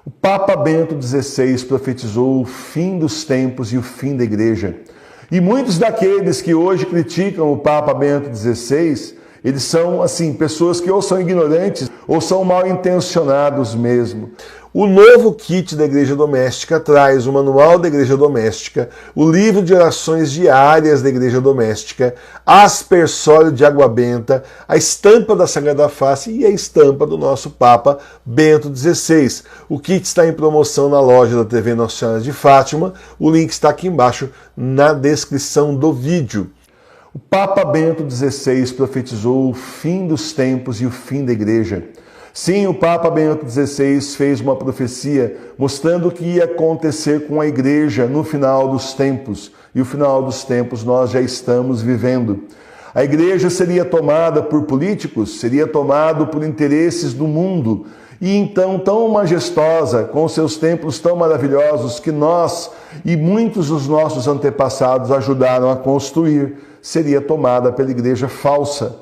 O Papa Bento XVI profetizou o fim dos tempos e o fim da Igreja. E muitos daqueles que hoje criticam o Papa Bento XVI, eles são, assim, pessoas que ou são ignorantes ou são mal intencionados mesmo. O novo kit da Igreja Doméstica traz o Manual da Igreja Doméstica, o livro de orações diárias da Igreja Doméstica, aspersório de água benta, a estampa da Sagrada Face e a estampa do nosso Papa Bento XVI. O kit está em promoção na loja da TV Nossa Senhora de Fátima, o link está aqui embaixo na descrição do vídeo. O Papa Bento XVI profetizou o fim dos tempos e o fim da Igreja. Sim, o Papa Bento XVI fez uma profecia mostrando o que ia acontecer com a Igreja no final dos tempos. E o final dos tempos nós já estamos vivendo. A Igreja seria tomada por políticos, seria tomada por interesses do mundo. E então, tão majestosa, com seus templos tão maravilhosos que nós e muitos dos nossos antepassados ajudaram a construir, seria tomada pela igreja falsa.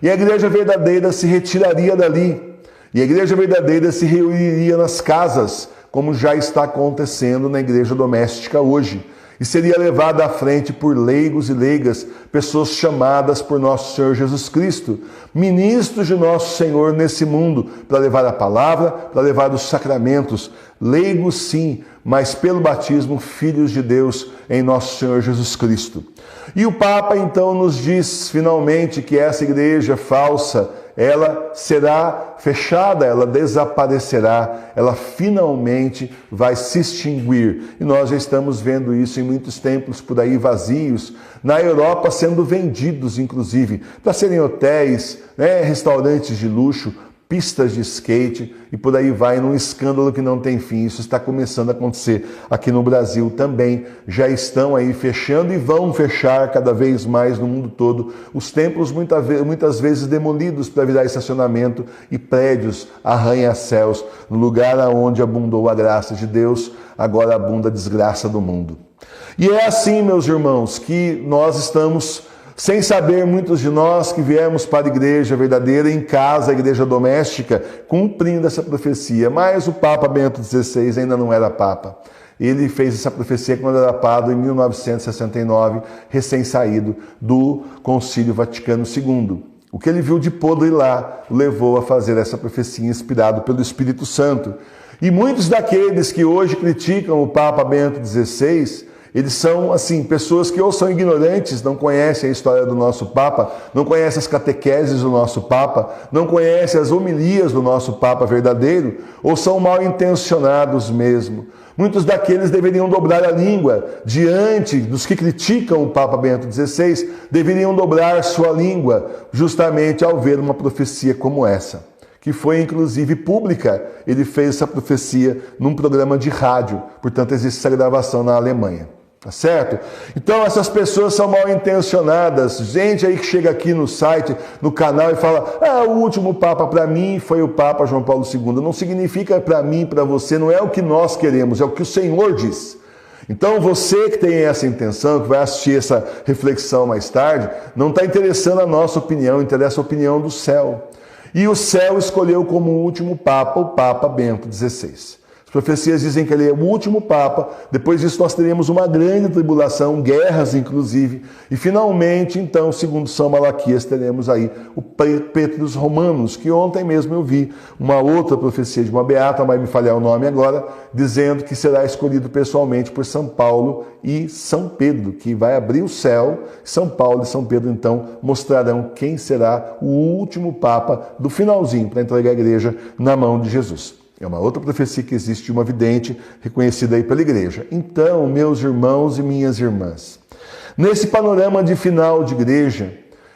E a igreja verdadeira se retiraria dali. E a igreja verdadeira se reuniria nas casas, como já está acontecendo na igreja doméstica hoje. E seria levada à frente por leigos e leigas, pessoas chamadas por nosso Senhor Jesus Cristo, ministros de nosso Senhor nesse mundo, para levar a palavra, para levar os sacramentos. Leigos sim, mas pelo batismo, filhos de Deus em nosso Senhor Jesus Cristo. E o Papa então nos diz finalmente que essa igreja falsa, ela será fechada, ela desaparecerá, ela finalmente vai se extinguir. E nós já estamos vendo isso em muitos templos por aí vazios, na Europa sendo vendidos, inclusive, para serem hotéis, restaurantes de luxo, pistas de skate e por aí vai, num escândalo que não tem fim. Isso está começando a acontecer aqui no Brasil também. Já estão aí fechando e vão fechar cada vez mais no mundo todo. Os templos muitas vezes demolidos para virar estacionamento e prédios arranha-céus. No lugar onde abundou a graça de Deus, agora abunda a desgraça do mundo. E é assim, meus irmãos, que nós estamos sem saber, muitos de nós que viemos para a igreja verdadeira, em casa, a igreja doméstica, cumprindo essa profecia. Mas o Papa Bento XVI ainda não era Papa. Ele fez essa profecia quando era Papa em 1969, recém-saído do Concílio Vaticano II. O que ele viu de podre lá o levou a fazer essa profecia inspirado pelo Espírito Santo. E muitos daqueles que hoje criticam o Papa Bento XVI, eles são, assim, pessoas que ou são ignorantes, não conhecem a história do nosso Papa, não conhecem as catequeses do nosso Papa, não conhecem as homilias do nosso Papa verdadeiro, ou são mal intencionados mesmo. Muitos daqueles deveriam dobrar a língua diante dos que criticam o Papa Bento XVI, deveriam dobrar sua língua justamente ao ver uma profecia como essa, que foi inclusive pública. Ele fez essa profecia num programa de rádio, portanto existe essa gravação na Alemanha. Tá certo? Então essas pessoas são mal intencionadas. Gente aí que chega aqui no site, no canal e fala: o último Papa para mim foi o Papa João Paulo II. Não significa para mim, para você, não é o que nós queremos, é o que o Senhor diz. Então você que tem essa intenção, que vai assistir essa reflexão mais tarde, não está interessando a nossa opinião, interessa a opinião do céu. E o céu escolheu como último Papa o Papa Bento XVI. As profecias dizem que ele é o último Papa, depois disso nós teremos uma grande tribulação, guerras inclusive, e finalmente, então, segundo São Malaquias, teremos aí o Petrus Romanus, que ontem mesmo eu vi uma outra profecia de uma beata, vai me falhar o nome agora, dizendo que será escolhido pessoalmente por São Paulo e São Pedro, que vai abrir o céu. São Paulo e São Pedro, então, mostrarão quem será o último Papa do finalzinho para entregar a igreja na mão de Jesus. É uma outra profecia que existe de uma vidente reconhecida aí pela igreja. Então, meus irmãos e minhas irmãs, nesse panorama de final de igreja,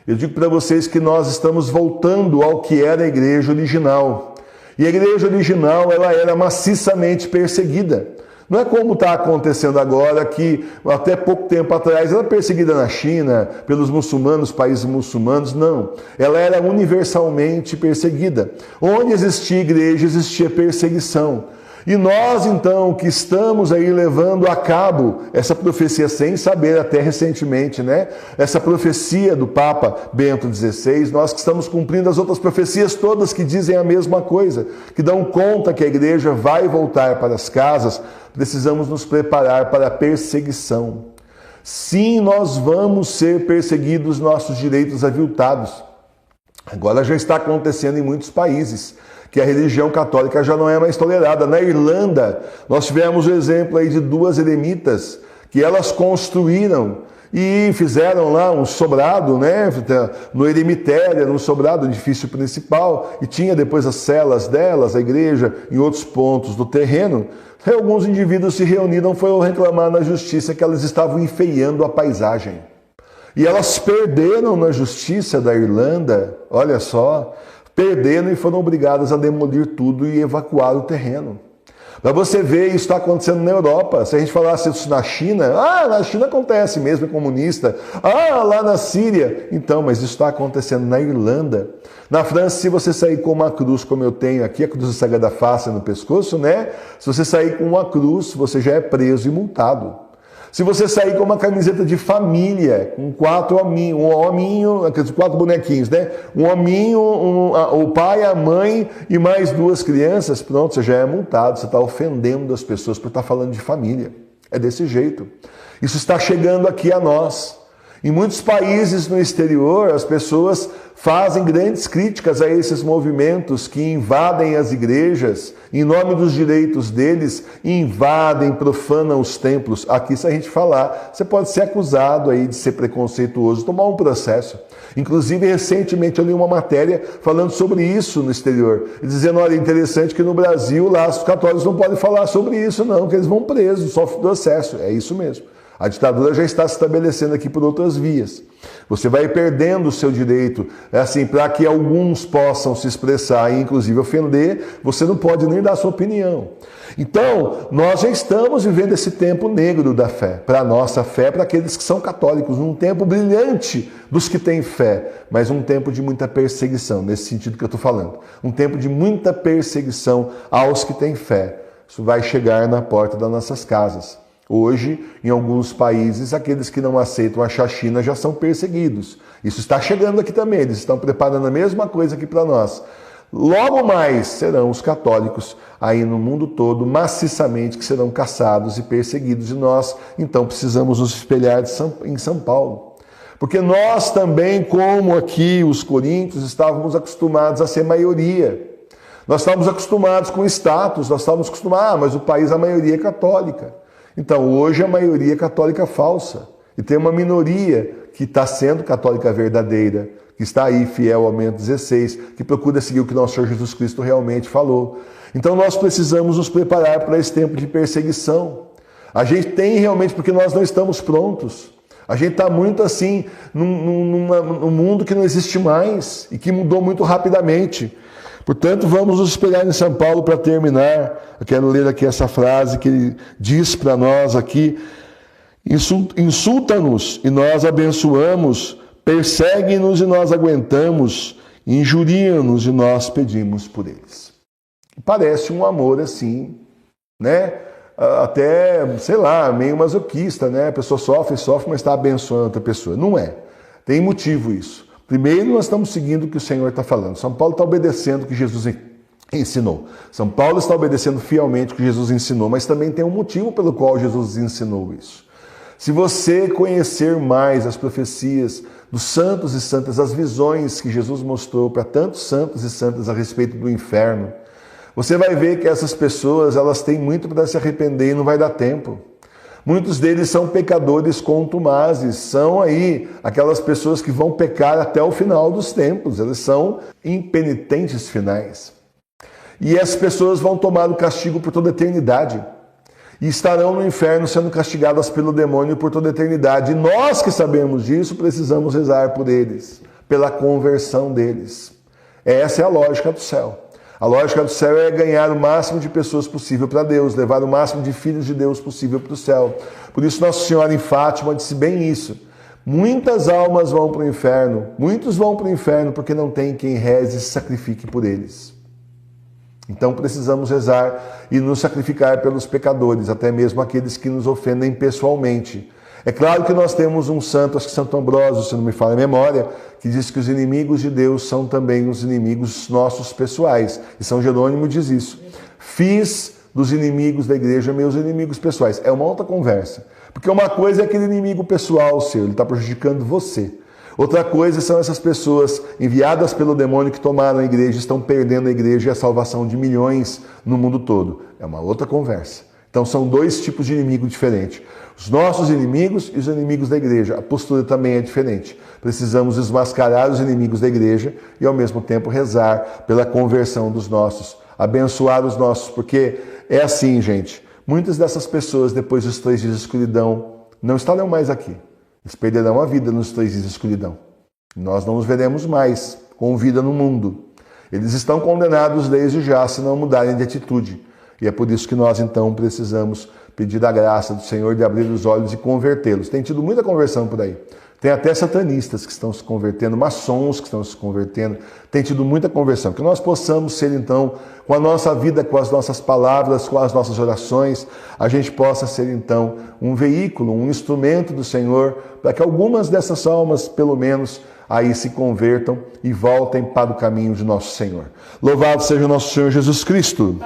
eu digo para vocês que nós estamos voltando ao que era a igreja original. E a igreja original, ela era maciçamente perseguida. Não é como está acontecendo agora, que até pouco tempo atrás era perseguida na China, pelos muçulmanos, países muçulmanos, não. Ela era universalmente perseguida. Onde existia igreja, existia perseguição. E nós, então, que estamos aí levando a cabo essa profecia sem saber até recentemente, né? Essa profecia do Papa Bento XVI, nós que estamos cumprindo as outras profecias todas que dizem a mesma coisa, que dão conta que a igreja vai voltar para as casas, precisamos nos preparar para a perseguição. Sim, nós vamos ser perseguidos, nossos direitos aviltados. Agora já está acontecendo em muitos países, que a religião católica já não é mais tolerada. Na Irlanda, nós tivemos o exemplo aí de 2 eremitas, que elas construíram e fizeram lá um sobrado, né? No eremitério, no sobrado, no edifício principal, e tinha depois as celas delas, a igreja, em outros pontos do terreno. E alguns indivíduos se reuniram, foram reclamar na justiça que elas estavam enfeiando a paisagem. E elas perderam na justiça da Irlanda, olha só, perderam e foram obrigadas a demolir tudo e evacuar o terreno. Para você ver, isso está acontecendo na Europa. Se a gente falasse isso na China, na China acontece mesmo, é comunista. Lá na Síria. Então, mas isso está acontecendo na Irlanda. Na França, se você sair com uma cruz, como eu tenho aqui, a cruz da Sagrada Face no pescoço, né? Se você sair com uma cruz, você já é preso e multado. Se você sair com uma camiseta de família, com 4 hominhos, aqueles 4 bonequinhos, né? Um hominho, o pai, a mãe e mais 2 crianças, pronto, você já é multado, você está ofendendo as pessoas por estar falando de família. É desse jeito. Isso está chegando aqui a nós. Em muitos países no exterior, as pessoas fazem grandes críticas a esses movimentos que invadem as igrejas, em nome dos direitos deles, invadem, profanam os templos. Aqui, se a gente falar, você pode ser acusado aí de ser preconceituoso, tomar um processo. Inclusive, recentemente eu li uma matéria falando sobre isso no exterior, dizendo, olha, interessante que no Brasil, lá, os católicos não podem falar sobre isso não, que eles vão presos, sofrem processo. É isso mesmo. A ditadura já está se estabelecendo aqui por outras vias. Você vai perdendo o seu direito, assim, para que alguns possam se expressar e inclusive ofender, você não pode nem dar sua opinião. Então, nós já estamos vivendo esse tempo negro da fé, para a nossa fé, para aqueles que são católicos, um tempo brilhante dos que têm fé, mas um tempo de muita perseguição, nesse sentido que eu estou falando. Um tempo de muita perseguição aos que têm fé. Isso vai chegar na porta das nossas casas. Hoje, em alguns países, aqueles que não aceitam a chacina já são perseguidos. Isso está chegando aqui também, eles estão preparando a mesma coisa aqui para nós. Logo mais serão os católicos aí no mundo todo, maciçamente, que serão caçados e perseguidos. E nós, então, precisamos nos espelhar em São Paulo. Porque nós também, como aqui os coríntios, estávamos acostumados a ser maioria. Nós estávamos acostumados com status, nós estávamos acostumados, mas o país, a maioria é católica. Então, hoje a maioria é católica falsa. E tem uma minoria que está sendo católica verdadeira, que está aí fiel ao Bento XVI, que procura seguir o que nosso Senhor Jesus Cristo realmente falou. Então, nós precisamos nos preparar para esse tempo de perseguição. A gente tem realmente, porque nós não estamos prontos. A gente está muito assim, num mundo que não existe mais e que mudou muito rapidamente. Portanto, vamos nos espelhar em São Paulo para terminar. Eu quero ler aqui essa frase que ele diz para nós aqui. Insulta-nos e nós abençoamos, persegue-nos e nós aguentamos, injuria-nos e nós pedimos por eles. Parece um amor assim, né? Até, sei lá, meio masoquista, né? A pessoa sofre, mas está abençoando outra pessoa. Não é. Tem motivo isso. Primeiro, nós estamos seguindo o que o Senhor está falando. São Paulo está obedecendo o que Jesus ensinou. São Paulo está obedecendo fielmente o que Jesus ensinou, mas também tem um motivo pelo qual Jesus ensinou isso. Se você conhecer mais as profecias dos santos e santas, as visões que Jesus mostrou para tantos santos e santas a respeito do inferno, você vai ver que essas pessoas, elas têm muito para se arrepender e não vai dar tempo. Muitos deles são pecadores contumazes, são aí aquelas pessoas que vão pecar até o final dos tempos, eles são impenitentes finais. E essas pessoas vão tomar o castigo por toda a eternidade e estarão no inferno sendo castigadas pelo demônio por toda a eternidade. E nós que sabemos disso, precisamos rezar por eles, pela conversão deles. Essa é a lógica do céu. A lógica do céu é ganhar o máximo de pessoas possível para Deus, levar o máximo de filhos de Deus possível para o céu. Por isso Nossa Senhora em Fátima disse bem isso. Muitas almas vão para o inferno, muitos vão para o inferno porque não tem quem reze e se sacrifique por eles. Então precisamos rezar e nos sacrificar pelos pecadores, até mesmo aqueles que nos ofendem pessoalmente. É claro que nós temos um santo, acho que Santo Ambrósio, se não me falha a memória, que diz que os inimigos de Deus são também os inimigos nossos pessoais. E São Jerônimo diz isso. Fiz dos inimigos da igreja meus inimigos pessoais. É uma outra conversa. Porque uma coisa é aquele inimigo pessoal seu, ele está prejudicando você. Outra coisa são essas pessoas enviadas pelo demônio que tomaram a igreja, estão perdendo a igreja e a salvação de milhões no mundo todo. É uma outra conversa. Então são dois tipos de inimigo diferentes. Os nossos inimigos e os inimigos da igreja. A postura também é diferente. Precisamos desmascarar os inimigos da igreja e ao mesmo tempo rezar pela conversão dos nossos, abençoar os nossos, porque é assim, gente. Muitas dessas pessoas, depois dos 3 dias de escuridão, não estarão mais aqui. Eles perderão a vida nos 3 dias de escuridão. Nós não os veremos mais com vida no mundo. Eles estão condenados desde já se não mudarem de atitude. E é por isso que nós, então, precisamos pedir a graça do Senhor de abrir os olhos e convertê-los. Tem tido muita conversão por aí. Tem até satanistas que estão se convertendo, maçons que estão se convertendo. Tem tido muita conversão. Que nós possamos ser, então, com a nossa vida, com as nossas palavras, com as nossas orações, a gente possa ser, então, um veículo, um instrumento do Senhor, para que algumas dessas almas, pelo menos, aí se convertam e voltem para o caminho de nosso Senhor. Louvado seja o nosso Senhor Jesus Cristo.